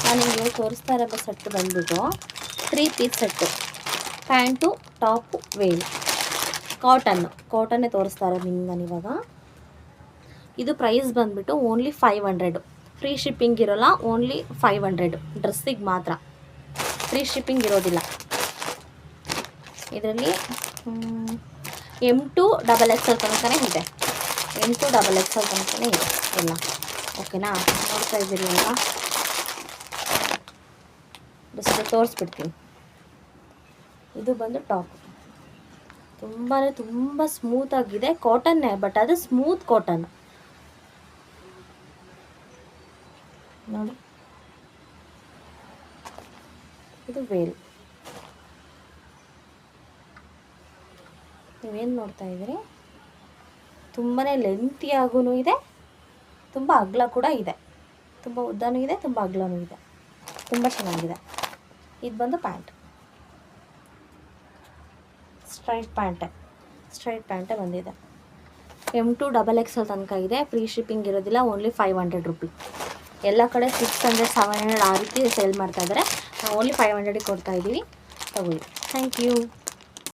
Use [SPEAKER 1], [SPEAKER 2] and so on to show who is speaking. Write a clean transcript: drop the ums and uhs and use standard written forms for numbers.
[SPEAKER 1] ನಾನು ನಿಮಗೆ ತೋರಿಸ್ತಾ ಇರೋ ಸೆಟ್ ಬಂದ್ಬಿಟ್ಟು 3 piece set. Pant, top, veil, ಕಾಟನ್ನೇ ತೋರಿಸ್ತಾ ಇರೋದು ನಿಮ್ಗೆ ನಾನು ಇವಾಗ. ಇದು ಪ್ರೈಸ್ ಬಂದುಬಿಟ್ಟು ಓನ್ಲಿ 500. ಫ್ರೀ ಶಿಪ್ಪಿಂಗ್ ಇರೋಲ್ಲ, ಓನ್ಲಿ 500 ಡ್ರೆಸ್ಸಿಗೆ ಮಾತ್ರ. ಫ್ರೀ ಶಿಪ್ಪಿಂಗ್ ಇರೋದಿಲ್ಲ ಇದರಲ್ಲಿ. M2 XXL ತನಕನೇ ಇದೆ, M2 XXL ತನಕನೇ ಇದೆ ಎಲ್ಲ. ಓಕೆನಾ, ನೋಡ್ತಾ ಇದ್ದೀರಿ ಅಲ್ವಾ? ಜಸ್ಟ್ ತೋರಿಸ್ಬಿಡ್ತೀನಿ. ಇದು ಬಂದು ಟಾಪ್, ತುಂಬ ಸ್ಮೂತಾಗಿದೆ. ಕಾಟನ್ನೇ, ಬಟ್ ಅದು ಸ್ಮೂತ್ ಕಾಟನ್ ನೋಡಿ. ಇದು ವೇಲ್, ನೀವೇನು ನೋಡ್ತಾ ಇದ್ದೀರಿ, ತುಂಬಾ ಲೆಂತಿಯಾಗೂ ಇದೆ, ತುಂಬ ಅಗಲ ಕೂಡ ಇದೆ. ತುಂಬ ಉದ್ದನೂ ಇದೆ, ತುಂಬ ಅಗಲನೂ ಇದೆ. ತುಂಬ ಚೆನ್ನಾಗಿದೆ. ಇದು ಬಂದು ಪ್ಯಾಂಟ್, ಸ್ಟ್ರೈಟ್ ಪ್ಯಾಂಟೇ ಬಂದಿದೆ. M2 XXL ತನಕ ಇದೆ. ಫ್ರೀ ಶಿಪ್ಪಿಂಗ್ ಇರೋದಿಲ್ಲ, ಓನ್ಲಿ 500 ರುಪಿ. ಎಲ್ಲ ಕಡೆ 600, 700 ಆ ರೀತಿ ಸೇಲ್ ಮಾಡ್ತಾಯಿದ್ದಾರೆ. ನಾವು ಓನ್ಲಿ 500ಗೆ ಕೊಡ್ತಾಯಿದ್ದೀವಿ. ತಗೊಳ್ಳಿ. Thank you.